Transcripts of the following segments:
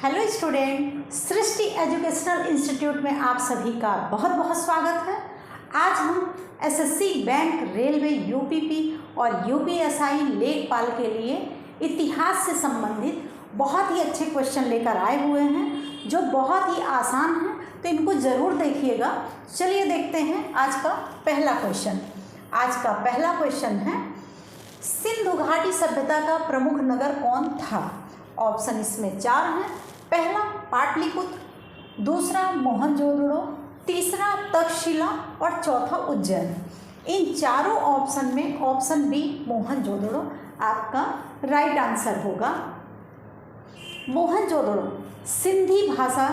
Hello student, सृष्टि educational institute में आप सभी का बहुत बहुत स्वागत है। आज हम एसएससी, बैंक, रेलवे, यूपीपी और यूपीएसआई लेखपाल के लिए इतिहास से संबंधित बहुत ही अच्छे क्वेश्चन लेकर आए हुए हैं जो बहुत ही आसान हैं, तो इनको ज़रूर देखिएगा। चलिए देखते हैं आज का पहला क्वेश्चन। आज का पहला क्वेश्चन है, सिंधु घाटी सभ्यता का प्रमुख नगर कौन था? ऑप्शन इसमें 4 हैं। पहला पाटलिपुत्र, दूसरा मोहनजोदड़ो, तीसरा तक्षशिला और चौथा उज्जैन। इन चारों ऑप्शन में ऑप्शन बी मोहनजोदड़ो आपका राइट आंसर होगा। मोहनजोदड़ो सिंधी भाषा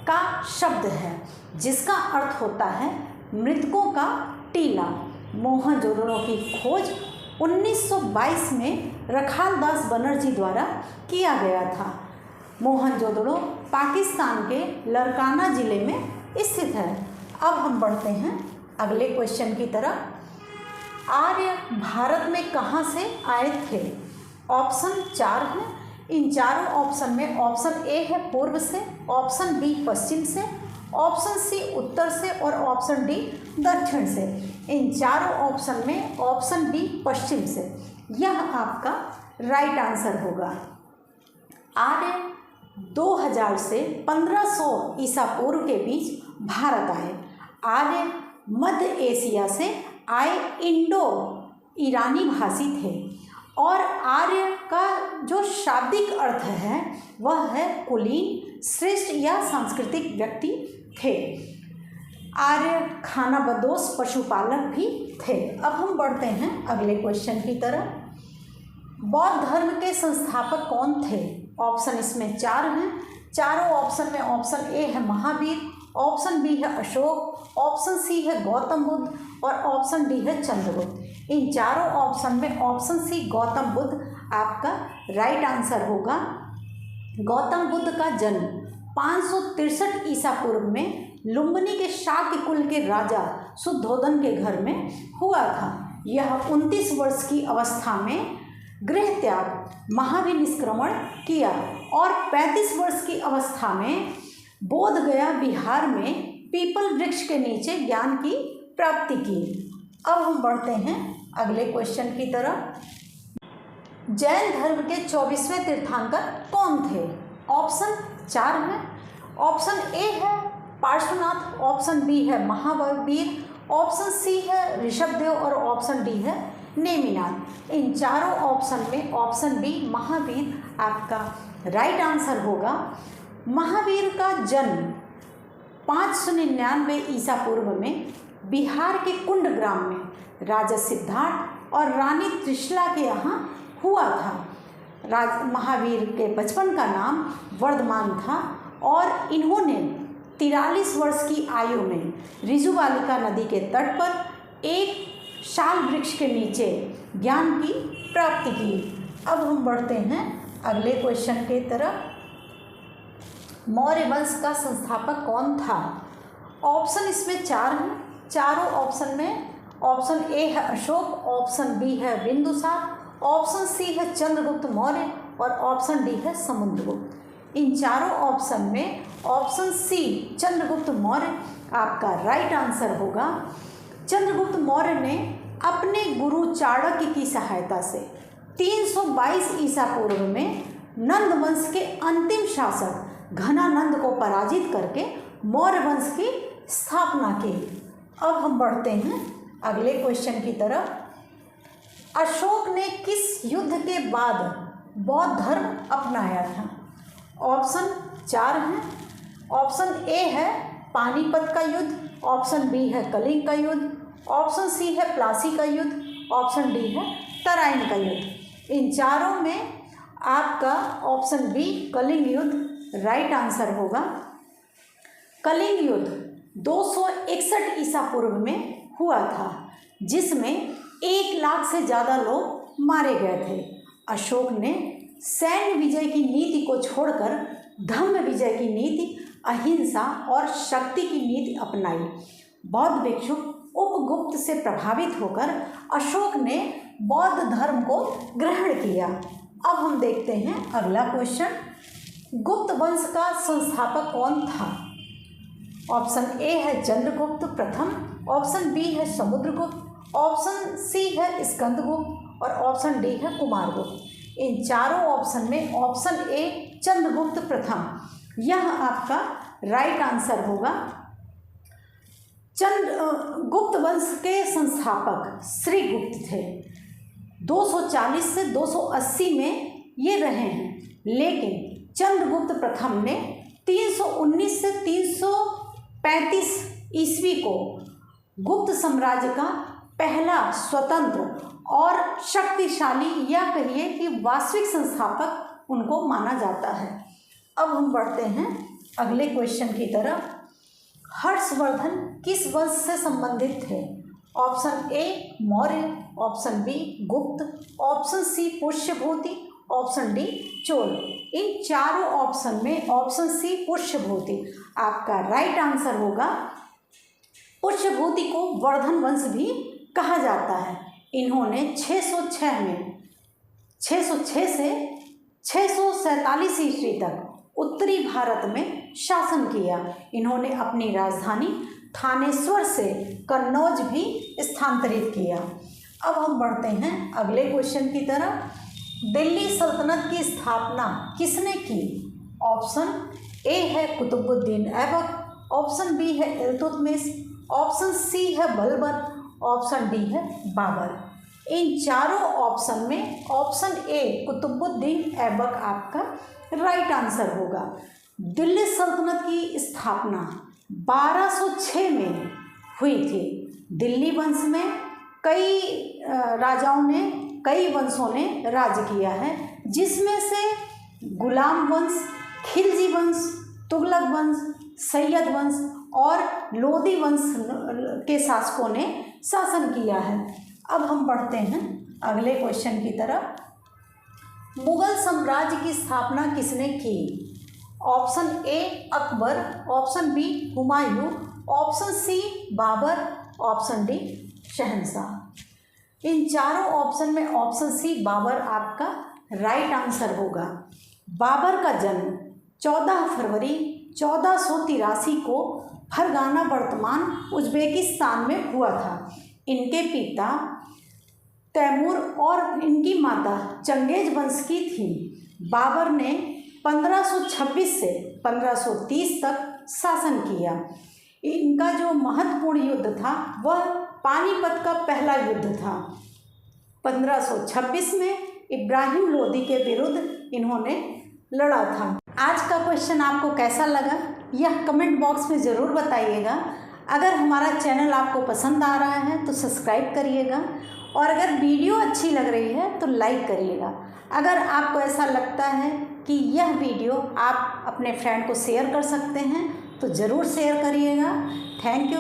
का शब्द है जिसका अर्थ होता है मृतकों का टीला। मोहनजोदड़ो की खोज 1922 में रखालदास बनर्जी द्वारा किया गया था। मोहनजोदड़ो पाकिस्तान के लरकाना ज़िले में स्थित है। अब हम बढ़ते हैं अगले क्वेश्चन की तरफ। आर्य भारत में कहाँ से आए थे? ऑप्शन 4 हैं। इन चारों ऑप्शन में ऑप्शन ए है पूर्व से, ऑप्शन बी पश्चिम से, ऑप्शन सी उत्तर से और ऑप्शन डी दक्षिण से। इन चारों ऑप्शन में ऑप्शन बी पश्चिम से, यह आपका राइट आंसर होगा। आर्य 2000 से 1500 ईसा पूर्व के बीच भारत आए। आर्य मध्य एशिया से आए इंडो ईरानी भाषी थे और आर्य का जो शाब्दिक अर्थ है वह है कुलीन, श्रेष्ठ या सांस्कृतिक व्यक्ति थे। आर्य खानाबदोश पशुपालक भी थे। अब हम बढ़ते हैं अगले क्वेश्चन की तरफ। बौद्ध धर्म के संस्थापक कौन थे? ऑप्शन इसमें 4 हैं। चारों ऑप्शन में ऑप्शन ए है महावीर, ऑप्शन बी है अशोक, ऑप्शन सी है गौतम बुद्ध और ऑप्शन डी है चंद्रगुप्त। इन चारों ऑप्शन में ऑप्शन सी गौतम बुद्ध आपका राइट आंसर होगा। गौतम बुद्ध का जन्म 563 ईसा पूर्व में लुम्बिनी के शाक्य कुल के राजा शुद्धोदन के घर में हुआ था। यह 29 वर्ष की अवस्था में गृह त्याग, महावीर निष्क्रमण किया और 35 वर्ष की अवस्था में बोध गया बिहार में पीपल वृक्ष के नीचे ज्ञान की प्राप्ति की। अब हम बढ़ते हैं अगले क्वेश्चन की तरफ। जैन धर्म के 24वें तीर्थंकर कौन थे? ऑप्शन 4 हैं। ऑप्शन ए है पार्श्वनाथ, ऑप्शन बी है महावीर, ऑप्शन सी है ऋषभदेव और ऑप्शन डी है नेमिनाथ। इन चारों ऑप्शन में ऑप्शन बी महावीर आपका राइट आंसर होगा। महावीर का जन्म 599 ईसा पूर्व में बिहार के कुंड ग्राम में राजा सिद्धार्थ और रानी त्रिशला के यहाँ हुआ था। महावीर के बचपन का नाम वर्धमान था और इन्होंने 43 वर्ष की आयु में ऋजुबालिका नदी के तट पर एक शाल वृक्ष के नीचे ज्ञान की प्राप्ति की। अब हम बढ़ते हैं अगले क्वेश्चन की तरफ। मौर्य वंश का संस्थापक कौन था? ऑप्शन इसमें 4 हैं। चारों ऑप्शन में ऑप्शन ए है अशोक, ऑप्शन बी है बिंदुसार, ऑप्शन सी है चंद्रगुप्त मौर्य और ऑप्शन डी है समुद्रगुप्त। इन चारों ऑप्शन में ऑप्शन सी चंद्रगुप्त मौर्य आपका राइट आंसर होगा। चंद्रगुप्त मौर्य ने अपने गुरु चाणक्य की सहायता से 322 ईसा पूर्व में नंद वंश के अंतिम शासक घनानंद को पराजित करके मौर्य वंश की स्थापना की। अब हम बढ़ते हैं अगले क्वेश्चन की तरफ। अशोक ने किस युद्ध के बाद बौद्ध धर्म अपनाया था? ऑप्शन 4 हैं। ऑप्शन ए है पानीपत का युद्ध, ऑप्शन बी है कलिंग का युद्ध, ऑप्शन सी है प्लासी का युद्ध, ऑप्शन डी है तराइन का युद्ध। इन चारों में आपका ऑप्शन बी कलिंग युद्ध राइट आंसर होगा। कलिंग युद्ध 261 ईसा पूर्व में हुआ था जिसमें 1 लाख से ज़्यादा लोग मारे गए थे। अशोक ने सैन्य विजय की नीति को छोड़कर धम्म विजय की नीति, अहिंसा और शक्ति की नीति अपनाई। बौद्ध भिक्षु उपगुप्त से प्रभावित होकर अशोक ने बौद्ध धर्म को ग्रहण किया। अब हम देखते हैं अगला क्वेश्चन। गुप्त वंश का संस्थापक कौन था? ऑप्शन ए है चंद्रगुप्त प्रथम, ऑप्शन बी है समुद्रगुप्त, ऑप्शन सी है स्कंदगुप्त और ऑप्शन डी है कुमारगुप्त। इन चारों ऑप्शन में ऑप्शन ए चंद्रगुप्त प्रथम यह आपका राइट आंसर होगा। गुप्त वंश के संस्थापक श्री गुप्त थे। 240 से 280 में ये रहे हैं, लेकिन चंद्रगुप्त प्रथम ने 319 से 335 ईस्वी को गुप्त साम्राज्य का पहला स्वतंत्र और शक्तिशाली या कहिए कि वास्तविक संस्थापक उनको माना जाता है। अब हम बढ़ते हैं अगले क्वेश्चन की तरफ। हर्षवर्धन किस वंश से संबंधित थे? Option A Maurya, option B Gupta, option C Pushyabhuti, option D Chola. इन चारों ऑप्शन में ऑप्शन सी पुष्यभूति आपका राइट आंसर होगा। पुष्यभूति को वर्धन वंश भी कहा जाता है। इन्होंने 606 से 647 ईस्वी तक उत्तरी भारत में शासन किया। इन्होंने अपनी राजधानी थानेश्वर से कन्नौज भी स्थानांतरित किया। अब हम बढ़ते हैं अगले क्वेश्चन की तरफ। दिल्ली सल्तनत की स्थापना किसने की? ऑप्शन ए है कुतुबुद्दीन ऐबक, ऑप्शन बी है इल्तुतमिश, ऑप्शन सी है बलबन, ऑप्शन डी है बाबर। इन चारों ऑप्शन में ऑप्शन ए कुतुबुद्दीन ऐबक आपका राइट आंसर होगा। दिल्ली सल्तनत की स्थापना 1206 में हुई थी। दिल्ली वंश में कई राजाओं ने, कई वंशों ने राज किया है, जिसमें से गुलाम वंश, खिलजी वंश, तुगलक वंश, सैयद वंश और लोदी वंश के शासकों ने शासन किया है। अब हम बढ़ते हैं अगले क्वेश्चन की तरफ। मुगल साम्राज्य की स्थापना किसने की? Option A Akbar, option B Humayun, option C Babur, option D शहंशाह। इन चारों ऑप्शन में ऑप्शन सी बाबर आपका राइट आंसर होगा। बाबर का जन्म 14 फरवरी 1483 को फरगाना वर्तमान उज्बेकिस्तान में हुआ था। इनके पिता तैमूर और इनकी माता चंगेज वंश की थी। बाबर ने 1526 से 1530 तक शासन किया। इनका जो महत्वपूर्ण युद्ध था वह पानीपत का पहला युद्ध था। 1526 में इब्राहिम लोदी के विरुद्ध इन्होंने लड़ा था। आज का क्वेश्चन आपको कैसा लगा यह कमेंट बॉक्स में ज़रूर बताइएगा। अगर हमारा चैनल आपको पसंद आ रहा है तो सब्सक्राइब करिएगा और अगर वीडियो अच्छी लग रही है तो लाइक करिएगा। अगर आपको ऐसा लगता है कि यह वीडियो आप अपने फ्रेंड को शेयर कर सकते हैं तो ज़रूर शेयर करिएगा। Thank you.